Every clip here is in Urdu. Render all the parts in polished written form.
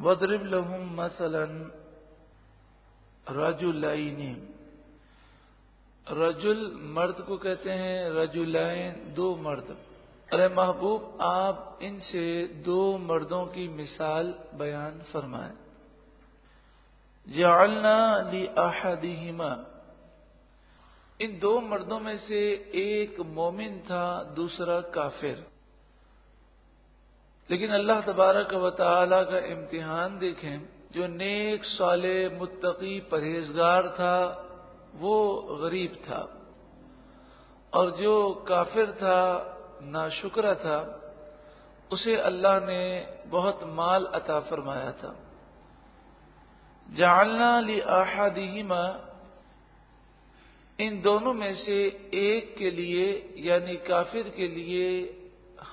وَاضْرِبْ لَهُمْ مَثَلًا رَجُلَيْنِ، رجل مرد کو کہتے ہیں، رجلین دو مرد۔ ارے محبوب آپ ان سے دو مردوں کی مثال بیان فرمائیں۔ جعلنا لأحدہما، ان دو مردوں میں سے ایک مومن تھا دوسرا کافر، لیکن اللہ تبارک و تعالی کا امتحان دیکھیں، جو نیک صالح متقی پرہیزگار تھا وہ غریب تھا، اور جو کافر تھا ناشکرا تھا اسے اللہ نے بہت مال عطا فرمایا تھا۔ جعلنا لأحدہما، ان دونوں میں سے ایک کے لیے یعنی کافر کے لیے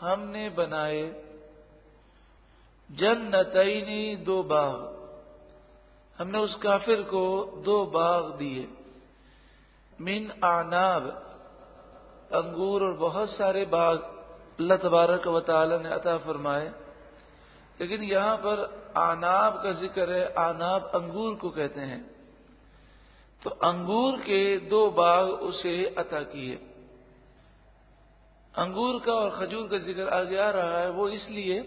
ہم نے بنائے جنتین، دو باغ، ہم نے اس کافر کو دو باغ دیے، من اعناب، انگور اور بہت سارے باغ اللہ تبارک و تعالی نے عطا فرمائے، لیکن یہاں پر اعناب کا ذکر ہے، اعناب انگور کو کہتے ہیں، تو انگور کے دو باغ اسے عطا کیے۔ انگور کا اور کھجور کا ذکر آگے آ رہا ہے، وہ اس لیے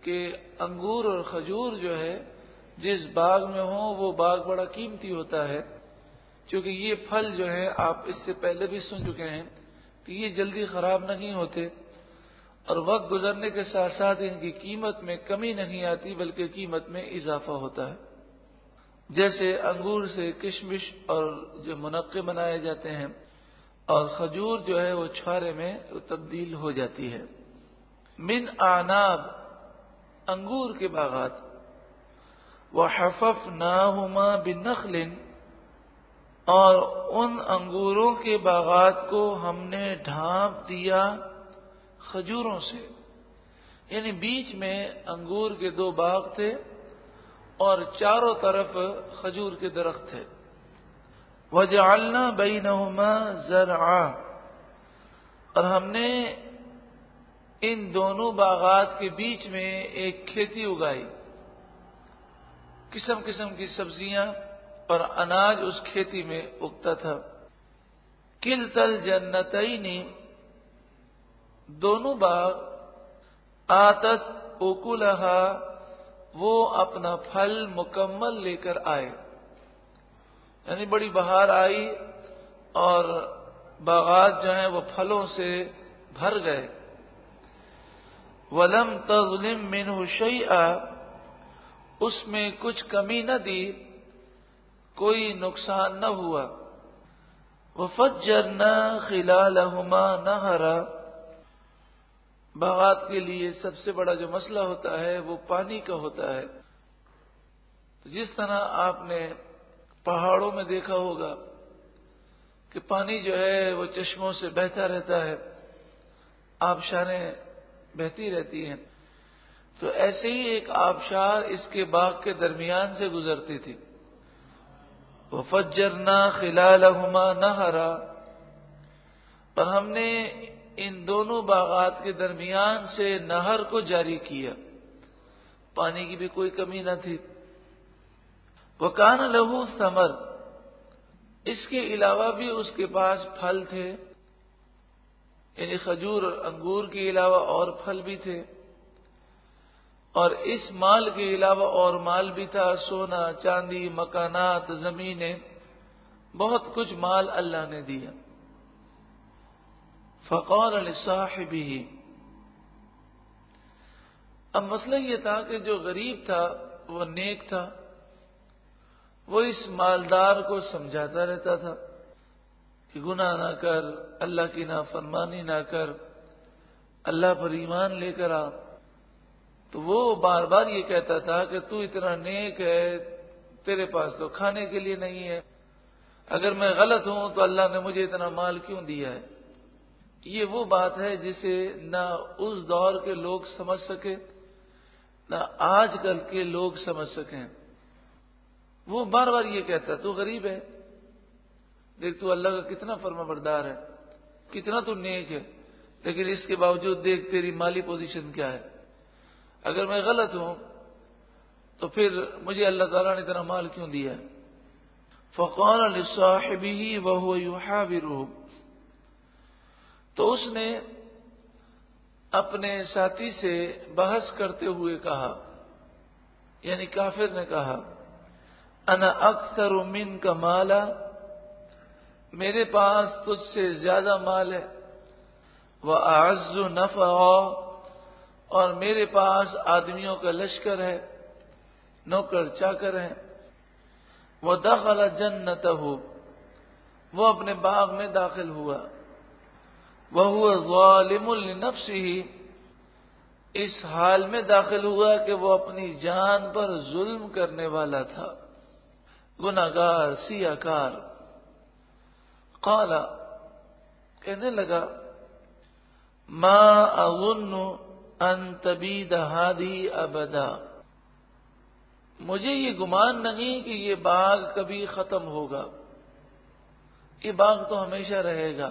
کہ انگور اور کھجور جو ہے جس باغ میں ہوں وہ باغ بڑا قیمتی ہوتا ہے، کیونکہ یہ پھل جو ہے آپ اس سے پہلے بھی سن چکے ہیں کہ یہ جلدی خراب نہیں ہوتے، اور وقت گزرنے کے ساتھ ساتھ ان کی قیمت میں کمی نہیں آتی بلکہ قیمت میں اضافہ ہوتا ہے۔ جیسے انگور سے کشمش اور جو منقے بنائے جاتے ہیں، اور کھجور جو ہے وہ چھوارے میں تبدیل ہو جاتی ہے۔ من اعناب، انگور کے باغات، وحففناہما بنخل، اور ان انگوروں کے باغات کو ہم نے ڈھانپ دیا کھجوروں سے، یعنی بیچ میں انگور کے دو باغ تھے اور چاروں طرف کھجور کے درخت تھے۔ وجعلنا بینہما زرعا، اور ہم نے ان دونوں باغات کے بیچ میں ایک کھیتی اگائی، قسم قسم کی سبزیاں اور اناج اس کھیتی میں اگتا تھا۔ کلتا الجنتین، دونوں باغ، آتت اکلہا، وہ اپنا پھل مکمل لے کر آئے، یعنی بڑی بہار آئی اور باغات جو ہیں وہ پھلوں سے بھر گئے۔ وَلَمْ تَظْلِمْ مِنْهُ شَيْئًا، اس میں کچھ کمی نہ دی، کوئی نقصان نہ ہوا۔ وَفَجَّرْنَا خِلَالَهُمَا نَهَرًا، باغات کے لیے سب سے بڑا جو مسئلہ ہوتا ہے وہ پانی کا ہوتا ہے۔ تو جس طرح آپ نے پہاڑوں میں دیکھا ہوگا کہ پانی جو ہے وہ چشموں سے بہتا رہتا ہے، آبشاریں بہتی رہتی ہیں، تو ایسے ہی ایک آبشار اس کے باغ کے درمیان سے گزرتی تھی۔ وَفَجَّرْنَا خِلَالَهُمَا نَهَرًا، اور ہم نے ان دونوں باغات کے درمیان سے نہر کو جاری کیا، پانی کی بھی کوئی کمی نہ تھی۔ وَكَانَ لَهُ ثَمَرٌ، اس کے علاوہ بھی اس کے پاس پھل تھے، یعنی کھجور اور انگور کے علاوہ اور پھل بھی تھے، اور اس مال کے علاوہ اور مال بھی تھا، سونا چاندی مکانات زمینیں، بہت کچھ مال اللہ نے دیا۔ فقال لصاحبہ، اب مسئلہ یہ تھا کہ جو غریب تھا وہ نیک تھا، وہ اس مالدار کو سمجھاتا رہتا تھا کہ گناہ نہ کر، اللہ کی نافرمانی نہ کر، اللہ پر ایمان لے کر آ۔ تو وہ بار بار یہ کہتا تھا کہ تو اتنا نیک ہے، تیرے پاس تو کھانے کے لیے نہیں ہے، اگر میں غلط ہوں تو اللہ نے مجھے اتنا مال کیوں دیا ہے۔ یہ وہ بات ہے جسے نہ اس دور کے لوگ سمجھ سکے نہ آج کل کے لوگ سمجھ سکیں۔ وہ بار بار یہ کہتا تو غریب ہے، دیکھ تو اللہ کا کتنا فرما بردار ہے، کتنا تو نیک ہے، لیکن اس کے باوجود دیکھ تیری مالی پوزیشن کیا ہے۔ اگر میں غلط ہوں تو پھر مجھے اللہ تعالیٰ نے اتنا مال کیوں دیا ہے؟ فقال لصاحبه وهو يحاوره، تو اس نے اپنے ساتھی سے بحث کرتے ہوئے کہا، یعنی کافر نے کہا، انا اکثر منک مالا، میرے پاس تجھ سے زیادہ مال ہے، واعز نفرا، اور میرے پاس آدمیوں کا لشکر ہے، نوکر چاکر ہیں، ودخل جنتہ، وہ اپنے باغ میں داخل ہوا، وہو ظالم لنفسہ، اس حال میں داخل ہوا کہ وہ اپنی جان پر ظلم کرنے والا تھا، گناہگار سیاکار۔ قال، کہنے لگا، ما اظن ان تبید هذه ابدا، مجھے یہ گمان نہیں کہ یہ باغ کبھی ختم ہوگا، یہ باغ تو ہمیشہ رہے گا،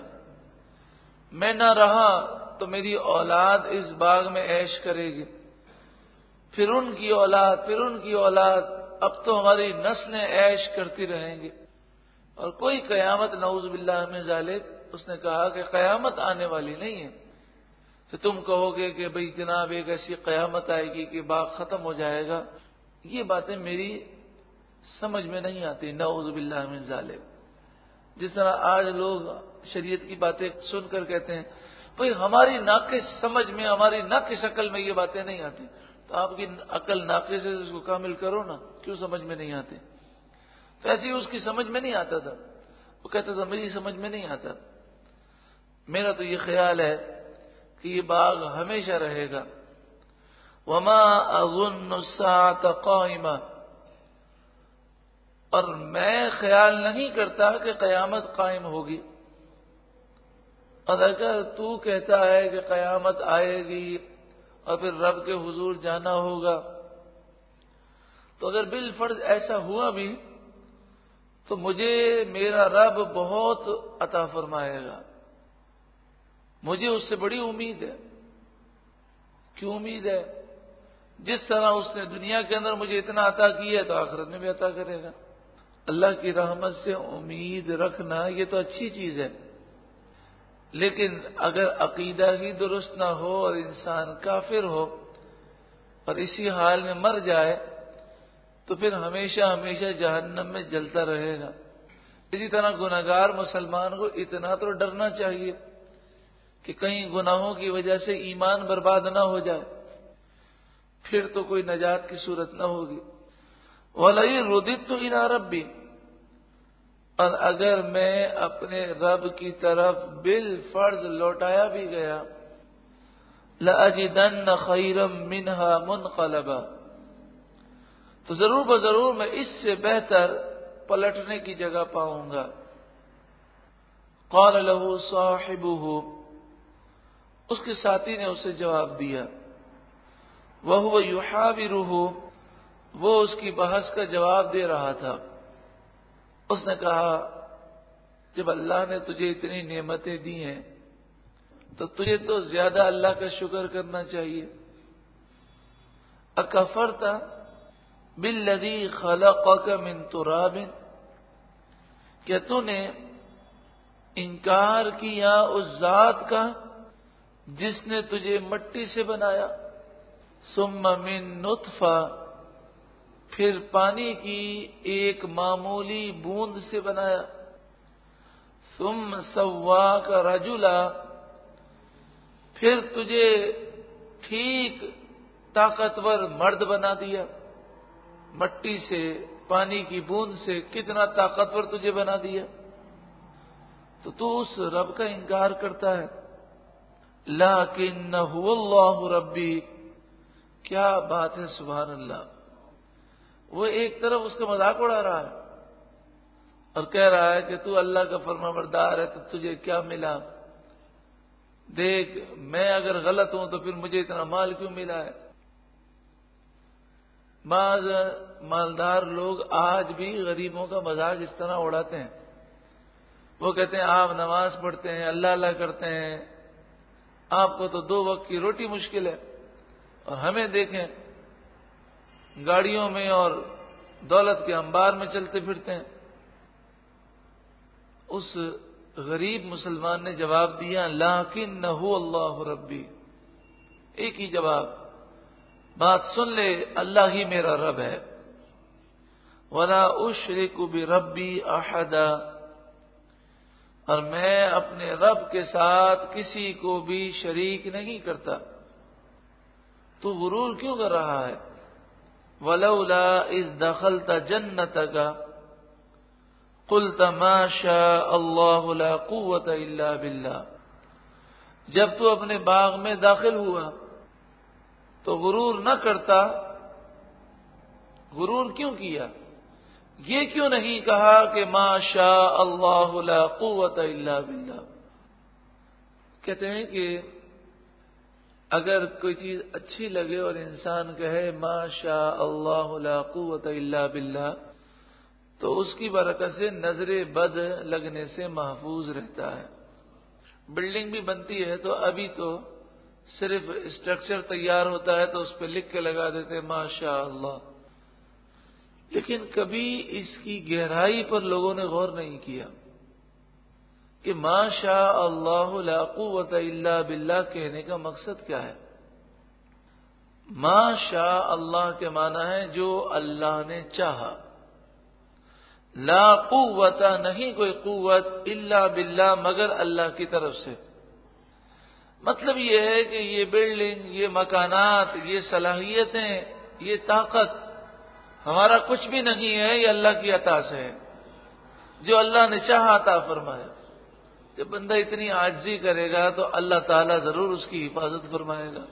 میں نہ رہا تو میری اولاد اس باغ میں عیش کرے گی، پھر ان کی اولاد، پھر ان کی اولاد، اب تو ہماری نسلیں عیش کرتی رہیں گی، اور کوئی قیامت نعوذ باللہ من ذالک، اس نے کہا کہ قیامت آنے والی نہیں ہے کہ تم کہو گے کہ بھئی جناب ایک ایسی قیامت آئے گی کہ باغ ختم ہو جائے گا، یہ باتیں میری سمجھ میں نہیں آتی نعوذ باللہ من ذالک۔ جس طرح آج لوگ شریعت کی باتیں سن کر کہتے ہیں بھئی ہماری ناقص سمجھ میں، ہماری ناقص عقل میں یہ باتیں نہیں آتی، تو آپ کی عقل ناقص ہے، اس کو کامل کرو نا، کیوں سمجھ میں نہیں آتی؟ تو ایسے ہی اس کی سمجھ میں نہیں آتا تھا، وہ کہتا تھا میری سمجھ میں نہیں آتا، میرا تو یہ خیال ہے کہ یہ باغ ہمیشہ رہے گا، وما اظن الساعة قائمة، اور میں خیال نہیں کرتا کہ قیامت قائم ہوگی، اور اگر تو کہتا ہے کہ قیامت آئے گی اور پھر رب کے حضور جانا ہوگا، تو اگر بالفرض ایسا ہوا بھی تو مجھے میرا رب بہت عطا فرمائے گا، مجھے اس سے بڑی امید ہے۔ کیوں امید ہے؟ جس طرح اس نے دنیا کے اندر مجھے اتنا عطا کیا ہے تو آخرت میں بھی عطا کرے گا۔ اللہ کی رحمت سے امید رکھنا یہ تو اچھی چیز ہے، لیکن اگر عقیدہ ہی درست نہ ہو اور انسان کافر ہو اور اسی حال میں مر جائے تو پھر ہمیشہ ہمیشہ جہنم میں جلتا رہے گا۔ اسی طرح گناہگار مسلمان کو اتنا تو ڈرنا چاہیے کہ کہیں گناہوں کی وجہ سے ایمان برباد نہ ہو جائے، پھر تو کوئی نجات کی صورت نہ ہوگی۔ وَلَئِن رُدِدتُّ إِلَىٰ رَبِّي، اور اگر میں اپنے رب کی طرف بالفرض لوٹایا بھی گیا، لَأَجِدَنَّ خَيْرًا مِّنْهَا مُنْقَلَبًا، تو ضرور بضرور میں اس سے بہتر پلٹنے کی جگہ پاؤں گا۔ قَالَ لَهُ صَاحِبُهُ، اس کے ساتھی نے اسے جواب دیا، وَهُوَ يُحَاوِرُهُ، وہ اس کی بحث کا جواب دے رہا تھا۔ اس نے کہا جب اللہ نے تجھے اتنی نعمتیں دی ہیں تو تجھے تو زیادہ اللہ کا شکر کرنا چاہیے۔ اکفرت بالذی خلقک من تراب، کیا تو نے انکار کیا اس ذات کا جس نے تجھے مٹی سے بنایا، ثم من نطفہ، پھر پانی کی ایک معمولی بوند سے بنایا، ثم سواک رجلا، پھر تجھے ٹھیک طاقتور مرد بنا دیا، مٹی سے پانی کی بوند سے کتنا طاقتور تجھے بنا دیا، تو اس رب کا انکار کرتا ہے۔ لیکن هو اللہ ربی، کیا بات ہے، سبحان اللہ۔ وہ ایک طرف اس کا مذاق اڑا رہا ہے اور کہہ رہا ہے کہ تو اللہ کا فرما بردار ہے تو تجھے کیا ملا، دیکھ میں اگر غلط ہوں تو پھر مجھے اتنا مال کیوں ملا ہے۔ بعض مالدار لوگ آج بھی غریبوں کا مذاق اس طرح اڑاتے ہیں، وہ کہتے ہیں آپ نماز پڑھتے ہیں، اللہ اللہ کرتے ہیں، آپ کو تو 2 وقت کی روٹی مشکل ہے، اور ہمیں دیکھیں گاڑیوں میں اور دولت کے انبار میں چلتے پھرتے ہیں۔ اس غریب مسلمان نے جواب دیا لکنہ اللہ ربی، ایک ہی جواب، بات سن لے، اللہ ہی میرا رب ہے، ولا اشرک بربی احدا، اور میں اپنے رب کے ساتھ کسی کو بھی شریک نہیں کرتا۔ تو غرور کیوں کر رہا ہے؟ ولولا اذ دخلت جنتک قلت ما شاء اللہ لا قوت الا باللہ، جب تو اپنے باغ میں داخل ہوا تو غرور نہ کرتا، غرور کیوں کیا؟ یہ کیوں نہیں کہا کہ ما شاء اللہ لا قوت الا باللہ؟ کہتے ہیں کہ اگر کوئی چیز اچھی لگے اور انسان کہے ما شاء اللہ لا قوت الا باللہ تو اس کی برکت سے نظر بد لگنے سے محفوظ رہتا ہے۔ بلڈنگ بھی بنتی ہے تو ابھی تو صرف اسٹرکچر تیار ہوتا ہے تو اس پہ لکھ کے لگا دیتے ہیں ما شاء اللہ، لیکن کبھی اس کی گہرائی پر لوگوں نے غور نہیں کیا کہ ما شاء اللہ لا قوت الا باللہ کہنے کا مقصد کیا ہے۔ ما شاء اللہ کے معنی ہے جو اللہ نے چاہا، لا قوت نہیں کوئی قوت الا باللہ مگر اللہ کی طرف سے۔ مطلب یہ ہے کہ یہ بلڈنگ، یہ مکانات، یہ صلاحیتیں، یہ طاقت ہمارا کچھ بھی نہیں ہے، یہ اللہ کی عطا سے ہے، جو اللہ نے چاہا عطا فرمایا۔ جب بندہ اتنی عاجزی کرے گا تو اللہ تعالیٰ ضرور اس کی حفاظت فرمائے گا۔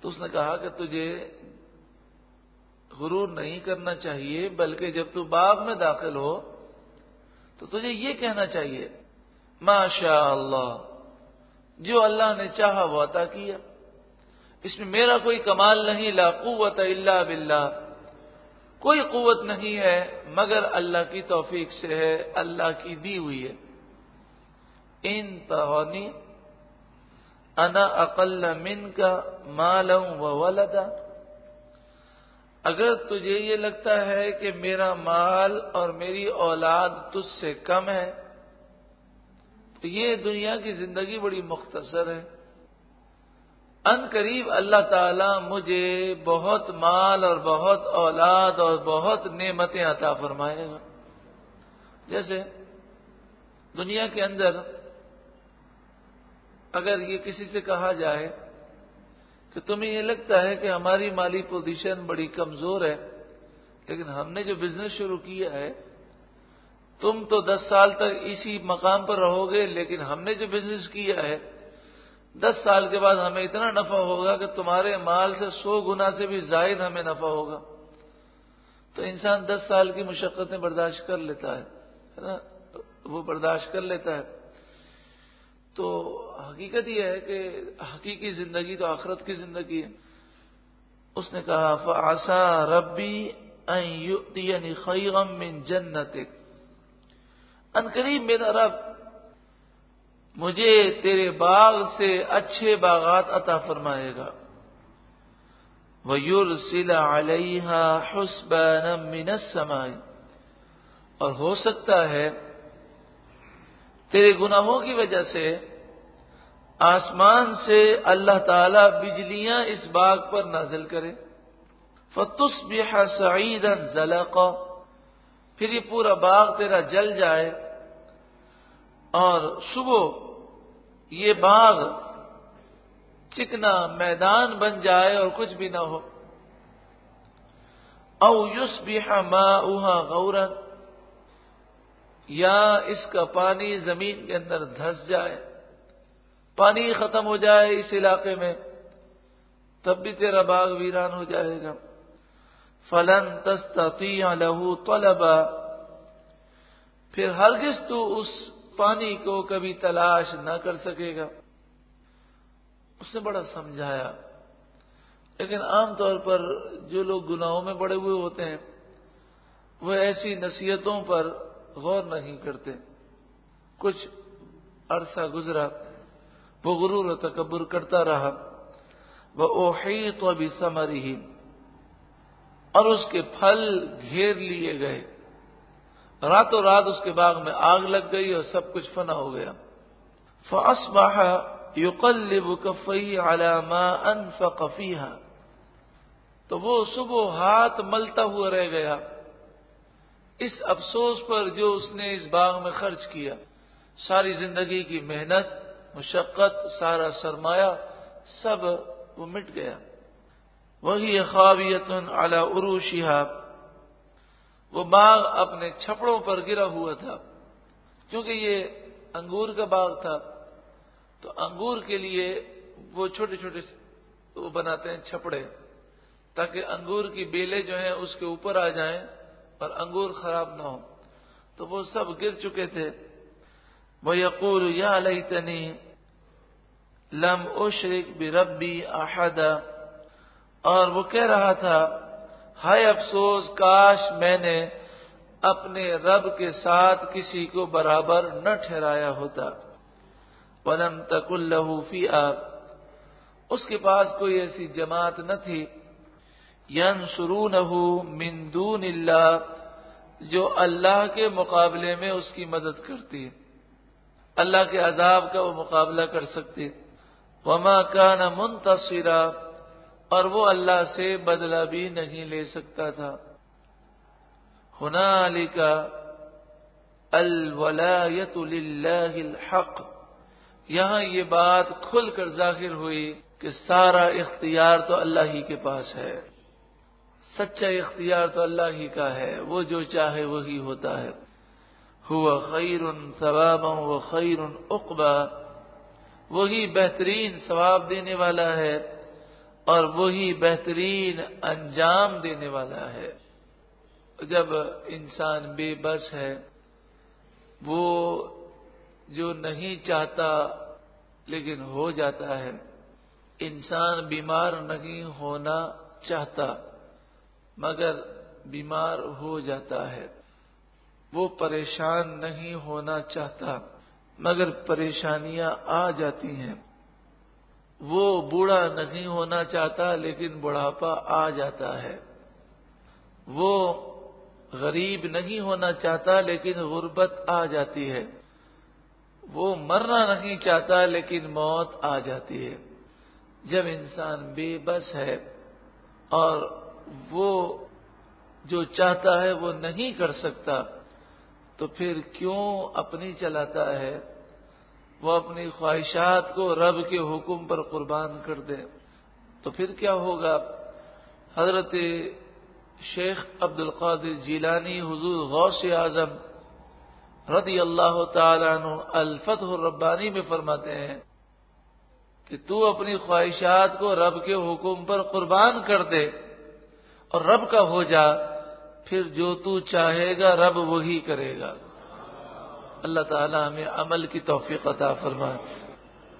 تو اس نے کہا کہ تجھے غرور نہیں کرنا چاہیے، بلکہ جب تو باغ میں داخل ہو تو تجھے یہ کہنا چاہیے ما شاء اللہ، جو اللہ نے چاہا وہ عطا کیا، اس میں میرا کوئی کمال نہیں، لا قوت الا باللہ، کوئی قوت نہیں ہے مگر اللہ کی توفیق سے ہے، اللہ کی دی ہوئی ہے۔ ان تغنی انا اقل منک مالا وولدا، اگر تجھے یہ لگتا ہے کہ میرا مال اور میری اولاد تجھ سے کم ہے تو یہ دنیا کی زندگی بڑی مختصر ہے، ان قریب اللہ تعالی مجھے بہت مال اور بہت اولاد اور بہت نعمتیں عطا فرمائے گا۔ جیسے دنیا کے اندر اگر یہ کسی سے کہا جائے کہ تمہیں یہ لگتا ہے کہ ہماری مالی پوزیشن بڑی کمزور ہے، لیکن ہم نے جو بزنس شروع کیا ہے، تم تو 10 سال تک اسی مقام پر رہو گے، لیکن ہم نے جو بزنس کیا ہے 10 سال کے بعد ہمیں اتنا نفع ہوگا کہ تمہارے مال سے 100 گنا سے بھی زائد ہمیں نفع ہوگا۔ تو انسان 10 سال کی مشقتیں برداشت کر لیتا ہے نا، وہ برداشت کر لیتا ہے۔ تو حقیقت یہ ہے کہ حقیقی زندگی تو آخرت کی زندگی ہے۔ اس نے کہا فَعَسَى رَبِّي أَن يُؤْتِيَنِ خَيْرًا مِّن جَنَّتِكَ، ان قریب میرا رب مجھے تیرے باغ سے اچھے باغات عطا فرمائے گا، وَيُرْسِلَ عَلَيْهَا حُسْبَانًا مِّنَ السَّمَاءِ، اور ہو سکتا ہے تیرے گناہوں کی وجہ سے آسمان سے اللہ تعالی بجلیاں اس باغ پر نازل کرے، فَتُصْبِحَ سَعِيدًا زَلَقًا، پھر یہ پورا باغ تیرا جل جائے اور صبح یہ باغ چکنا میدان بن جائے اور کچھ بھی نہ ہو، او یصبح ماؤها غورا، یا اس کا پانی زمین کے اندر دھس جائے، پانی ختم ہو جائے اس علاقے میں، تب بھی تیرا باغ ویران ہو جائے گا۔ فلن تستطيع له طلبا، پھر ہرگز تو اس پانی کو کبھی تلاش نہ کر سکے گا۔ اس نے بڑا سمجھایا، لیکن عام طور پر جو لوگ گناہوں میں پڑے ہوئے ہوتے ہیں وہ ایسی نصیحتوں پر غور نہیں کرتے۔ کچھ عرصہ گزرا، وہ غرور و تکبر کرتا رہا، وَأُحِيطَ بِثَمَرِهِ، اور اس کے پھل گھیر لیے گئے. راتوں رات اس کے باغ میں آگ لگ گئی اور سب کچھ فنا ہو گیا. فأصبح يقلب كفيه على ما أنفق فيها، تو وہ صبح ہاتھ ملتا ہوا رہ گیا اس افسوس پر جو اس نے اس باغ میں خرچ کیا. ساری زندگی کی محنت، مشقت، سارا سرمایہ سب وہ مٹ گیا. وہی خاویۃ علی عروشها، وہ باغ اپنے چھپڑوں پر گرا ہوا تھا. کیونکہ یہ انگور کا باغ تھا تو انگور کے لیے وہ چھوٹے چھوٹے وہ بناتے ہیں چھپڑے، تاکہ انگور کی بیلیں جو ہیں اس کے اوپر آ جائیں اور انگور خراب نہ ہو. تو وہ سب گر چکے تھے. وَيَقُولُ يَا لَيْتَنِي لَمْ أُشْرِكْ بِرَبِّي أَحَدًا، اور وہ کہہ رہا تھا ہائے افسوس، کاش میں نے اپنے رب کے ساتھ کسی کو برابر نہ ٹھہرایا ہوتا. وَلَمْ تَكُنْ لَهُ فِئَةٌ، اس کے پاس کوئی ایسی جماعت نہ تھی يَنْصُرُونَهُ مِنْ دُونِ اللَّهِ، جو اللہ کے مقابلے میں اس کی مدد کرتی، اللہ کے عذاب کا وہ مقابلہ کر سکتی. وَمَا كَانَ مُنْتَصِرًا، اور وہ اللہ سے بدلہ بھی نہیں لے سکتا تھا. هُنَالِكَ الْوَلَایَةُ لِلَّهِ الْحَقِّ، یہاں یہ بات کھل کر ظاہر ہوئی کہ سارا اختیار تو اللہ ہی کے پاس ہے. سچا اختیار تو اللہ ہی کا ہے، وہ جو چاہے وہی ہوتا ہے. هو خیر ثوابا و خیر عقبا، وہی بہترین ثواب دینے والا ہے اور وہی بہترین انجام دینے والا ہے. جب انسان بے بس ہے، وہ جو نہیں چاہتا لیکن ہو جاتا ہے. انسان بیمار نہیں ہونا چاہتا مگر بیمار ہو جاتا ہے. وہ پریشان نہیں ہونا چاہتا مگر پریشانیاں آ جاتی ہیں. وہ بوڑھا نہیں ہونا چاہتا لیکن بڑھاپا آ جاتا ہے. وہ غریب نہیں ہونا چاہتا لیکن غربت آ جاتی ہے. وہ مرنا نہیں چاہتا لیکن موت آ جاتی ہے. جب انسان بے بس ہے اور وہ جو چاہتا ہے وہ نہیں کر سکتا تو پھر کیوں اپنی چلاتا ہے؟ وہ اپنی خواہشات کو رب کے حکم پر قربان کر دے تو پھر کیا ہوگا؟ حضرت شیخ عبد القادر جیلانی حضور غوث اعظم رضی اللہ تعالیٰ عنہ الفتح الربانی میں فرماتے ہیں کہ تو اپنی خواہشات کو رب کے حکم پر قربان کر دے اور رب کا ہو جا، پھر جو تو چاہے گا رب وہی کرے گا. اللہ تعالیٰ ہمیں عمل کی توفیق عطا فرمائے.